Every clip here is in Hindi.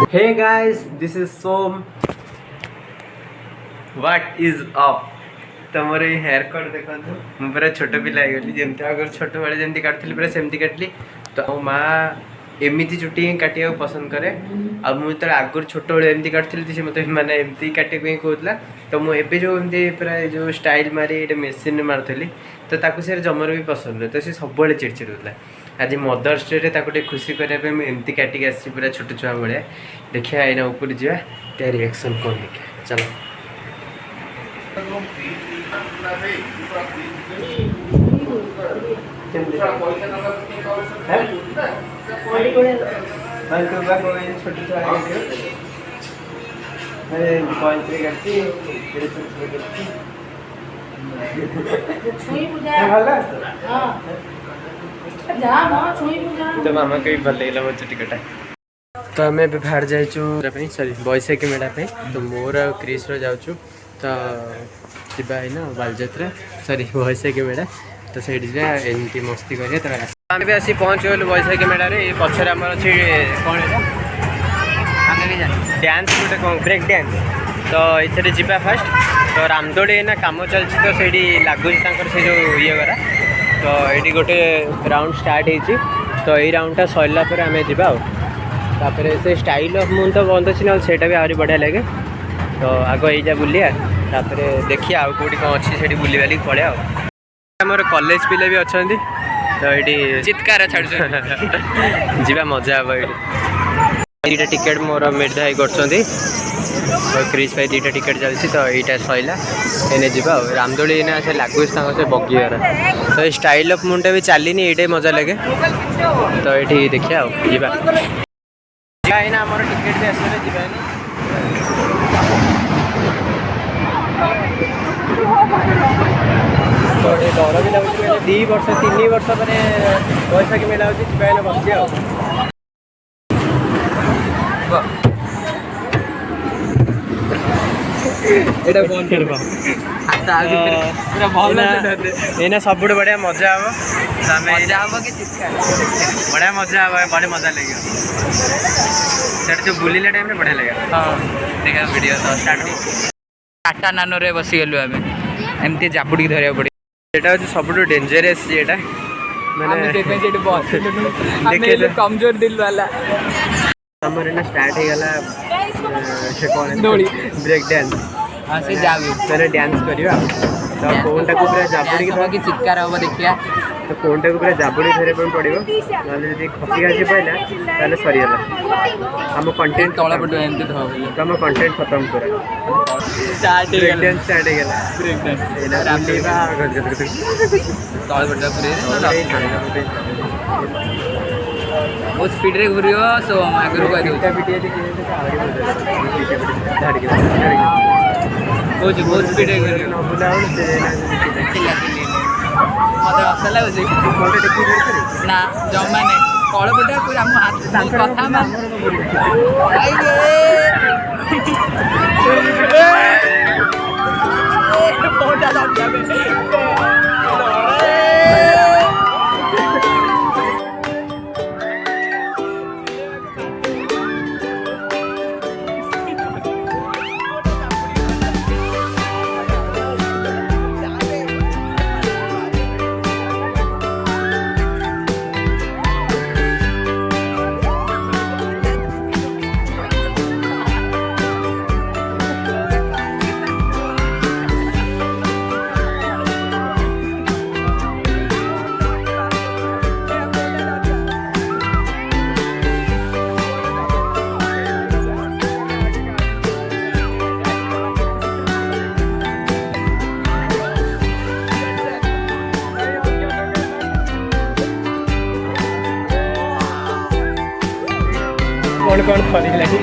Hey guys, this is Som. What is up? तमर ये हेयर कट देखो मुझे पूरा छोट पिला जमी आगे छोट बेले जमी काटली पूरा सेमती काटली तो माँ एमती चुटी काटा पसंद करे आ मुझे आगुरी छोट बेले एमती काटली से मतलब मैंने एमती काटे कहला तो मुझे जो एमती पूरा जो स्टाइल मारी मेसीन मारुली तो ताकू से जमर भी पसंद नुहे तो सी सब चिड़चिड़ होता आज मदर्स डे खुशी करने एमती काटिक आसी पूरा छोट छुआ भाया देखिए एना ऊपर जा रिएक्शन कौन देखिए चलो तो मामा को भी भल लगे मो टिकट तो आम बाहर जाइचु सॉरी बैशाखी मेला तो मोर आ क्रिस जाऊँ तो जीवा है ना बालजात्रा सॉरी बैशाखी मेला तो से एमती मस्ती करें तो आम भी आसी पहुँच गलु बैशाखी मेला पचर आम अच्छी कौन डांस गोटे कौन ब्रेक डांस तो ये जीवा फास्ट तो रामदोड़ी ना कम चलती तो से लगुच से जो ये करा तो ये गोटे राउंड स्टार्ट हो तो यही राउंडटा सरला आम जापर से स्टाइल ऑफ मून तो बंद अच्छी ना सेटा भी आहरी बढ़िया लगे तो आग यहीजा बुलिया तापर देखिए आउ कौटी कौन अच्छी से बुली बाली पड़े आमर कॉलेज पिले भी अच्छा तो ये चित्कार छाड़ जा मजा हम ये दुटा टिकेट मोर मेधा भाई कर क्रिस भाई दुटा टिकेट चलती तो यहाँ सैला एने जा रामदोली ना से लगुच से बगियार तो स्टाइल ऑफ मून भी चलनी ये मजा लगे तो ये देखिए आम टिकेट भी आस तो ये डर भी लगे 2 वर्ष 3 वर्ष पर बैशाखी मेला हो बस एना सब बढ़िया मजा हम बढ़िया मजा बड़े मजा लगे जो बुलिला टाइम बढ़िया लगे देखा वीडियो तो स्टार्ट टाटा नानो रे बसी गलु आम एमती जापुड़ी धरिया पड़े ये सब डेंजरस ये मैंने कमजोर दिल वाला हमर ना स्टार्ट हो गला से कौन दौड़ी ब्रेक डांस हाँ से जाओ तो डांस करियो तो फोन टाको पूरा जाबुड़ी की चित्कार हम देखिया तो फोन टाको पूरा जाबुड़ी धरे पे पड़िबो नले जदी खसी आसी पाइला ताले सरियला हम कंटेंट तळा पडो एंती धो तो हम कंटेंट खत्म पूरा स्टार्ट हो गला स्टार्ट हो गला ब्रेक डांस एना रामदेवा गज तळा पडा पूरे बहुत स्पीड रे घुरियो सो आगरु कह दो बहुत स्पीड रे घुरियो मत हस लगुच ना जमा नहीं कल पटे पूरा मो हाथ कथा कौन कौन फनी लगी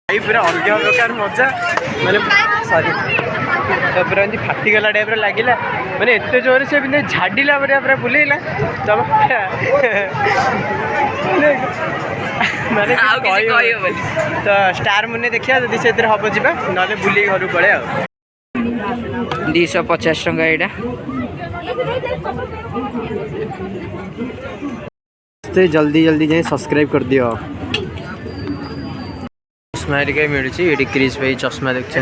भाई पूरा अलग प्रकार मजा मैंने सॉरी तो पूरा एमती फाटीगला टाइप लगिला मैंने एत जोर से झाड़िला पूरा बुलेला तब माने तो स्टार मुने देखिया जदि से हम जा ना बुले घर पड़े 250 टंका एटा जल्दी जल्दी जाए सब्सक्राइब कर दियो चश्मा कहीं मिलूँ ये क्रिश भाई चश्मा देखते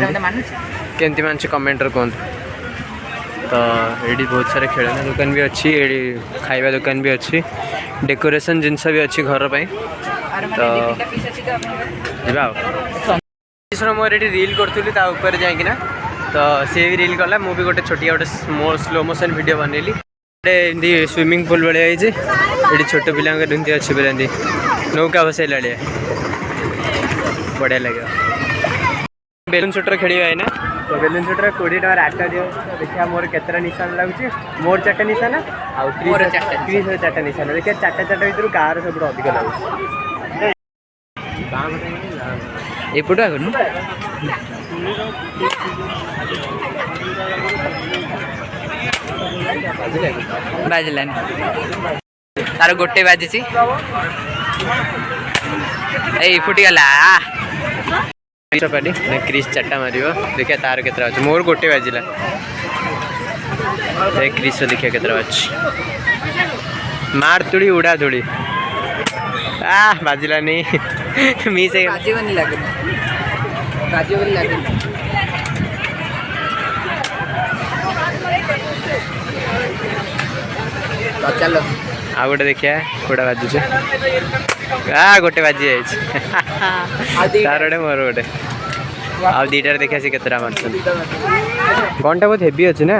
केमती मानसी कमेंटर कहते तो ये बहुत सारे खेलना दुकान भी अच्छी ये खाଇବା दुकान भी अच्छी डेकोरेशन जिनस भी अच्छी घर पे तो मोर ये रील करी जाइकिना तो सी भी रील कला मुझे गोटे छोटिया गोटे स्लो मोशन वीडियो बनैली एमती स्विमिंग पूल भाया ये छोट पिला अच्छी पूरा नौका भसैला बढ़िया लगे बेलून शूटर खेल है ना तो बेलून शूटर 20 टकर 8टा दियो देखिए मोर केतरा निशान लगुच मोर 4टा निशान आउ 4टा निशान देखिए 4टा भर कार सब अधिक लगुच एपटू आग बाजलानी तार गोटे बाजी फुटीगला क्रिश 4टा मार देखिए तार के मोर गोटे बाजिला क्रिश देखिए के मार तुड़ी उड़ा तुड़ी बाजिला नहीं मिस चलो आ गोटे देखिए कौटा बाजुचे गोटे बाजी जाइए तार गोटे मोर गोटे आउ दीटार देखिए सी केतरा मार गनटा बहुत हेवी अच्छे ना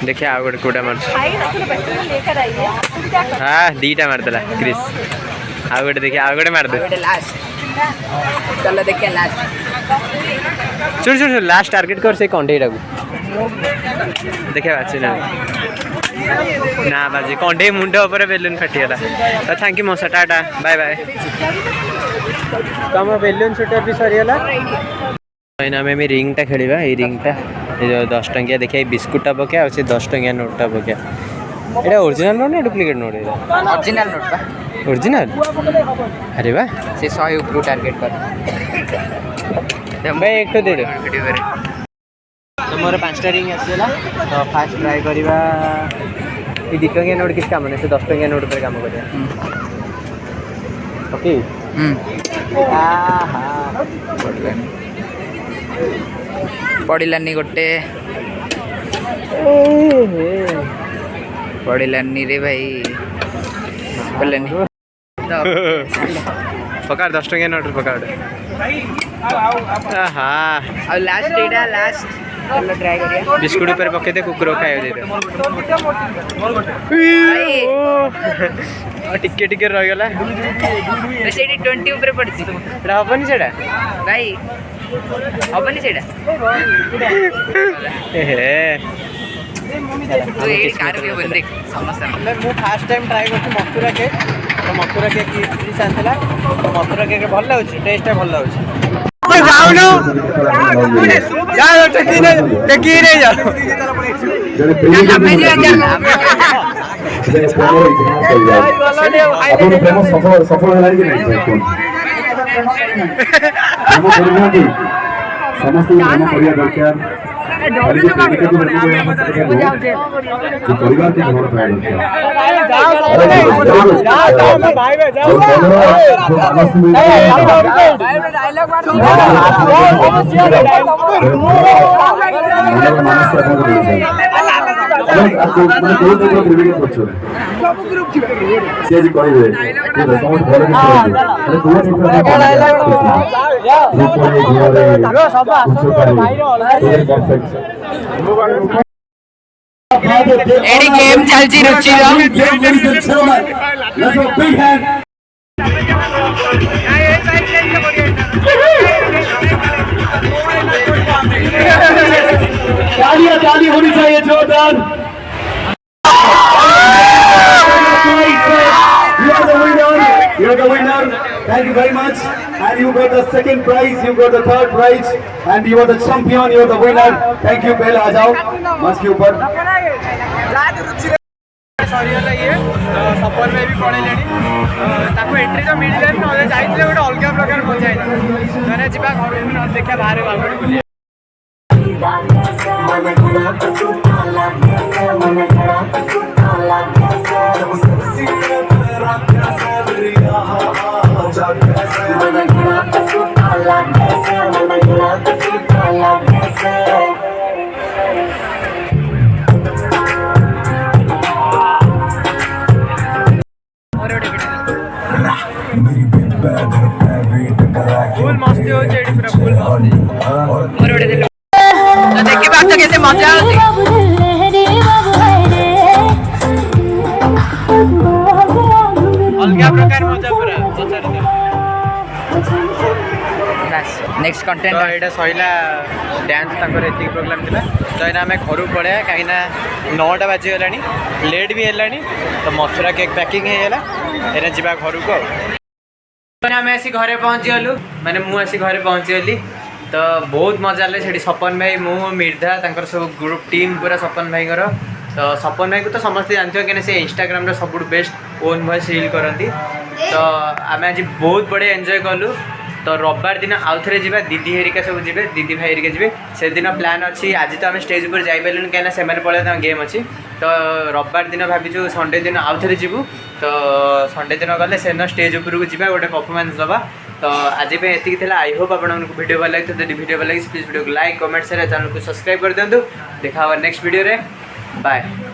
देखिए आ गोटे कौटा मार हाँ 2टा मारदेला क्रिश आ गोटे देखिए आ गोटे मारदे चलो देखिए लास्ट छोड़ छोड़ लास्ट टार्गेट कर से कंडेटा को देखिए बाजी ना ना बाजी कंडे मुंड ऊपर बेलून फाटीगला तो थैंक यू मौसा टाटा बाय बाय तुम बेलून शूटर भी सरीगला आम रिंगटा खेलिबा ये रिंगटा 10 टंकिया देखिए बिस्कुटा पके से 10 टंकिया नोटा पके ये ओरिजिनल नोट ना डुप्लिकेट नोट ओरिजिनल नोट बा ओरिजिनल अरे वाह से 100 ऊपर टारगेट कर भाई एक तो दे दो तो मोर 5टा रिंग आसला तो फास्ट ट्राई करवा ये 2 टंकिया नोट किस काम नहीं से 10 टंकिया नोट पर काम करिया ओके पड़िलानी गोटे पड़िलानी रे भाई पड़िलानी पकड़ 10 टंकिया नोट पकड़ हाँ लास्ट एटा लास्ट चलो ट्राई करिया बिस्कुट ऊपर पके दे कुकुर खाए दे टिके टिके रह गला सेडी 20 ऊपर पड़छि एटा हबनी सेडा भाई हबनी सेडा हे तो ये कार के बंद देख समस्या मु फर्स्ट टाइम ट्राई करछि मथुरा केक तो मथुरा केक की सांतला तो मथुरा केक भल लागछि टेस्ट भल लागछि जाऊनु जाओ टेकी रे जाओ समस्त दरकार परिवार के एडी गेम चलची रुचि ताली होनी चाहिए जोरदार Thank you very much. And you got the second prize, you got the third prize, and you are the champion, you are the winner. Thank you. पहले आ जाओ मंच के ऊपर. सरीगला ये सफल में भी पड़े एंट्री तो मिलने ना जाइए गोटे अलग प्रकार मजा है मैंने जा घर देखा बाहर बालकनी बुले फुल मस्ती हो पूरा फुल मस्ती तो देखी पार्थ केते मजा होती अलग प्रकार मजा पूरा नेक्स्ट कंटेंट तो यहाँ सैला डांस तक ये प्रोग्राम था तो यहाँ आम घर पड़े कहीं 9टा बाजीगला लेट भी है तो मथुरा केक पैकिंग होगा यहाँ जा घर को आम आसी घरे पहुँची गलु माने मुझे घरे पहुँची गली तो बहुत मजा ले से सपन भाई मु मिर्धा तंकर सब ग्रुप टीम पूरा सपन भाई तो सपन भाई को तो समस्ते जानते कहीं से इंस्टाग्राम सब बेस्ट ओन वॉइस रील करती तो आम आज बहुत बड़े एंजॉय कलु तो रविवार दिन आउ थे जा दीदी हेरिका सब जी दीदी भाई हेरिका जी से दिन प्लान अच्छी आज तो आम स्टेज पर जाइलुन कहीं से पड़े गेम अच्छी तो रविवार दिन भाविचु संडे दिन आउ थे जीवु तो संडे दिन गले से स्टेज उपरକୁ ଯିବା गोटे परफॉर्मेंस दबा तो आज ये आई होप आपको वीडियो भल लगी तो वीडियो भल लगी प्लीज वीडियो को लाइक कमेंट शेयर चैनल को सब्सक्राइब कर दिंतु देखा नेक्स्ट वीडियो रे बाय।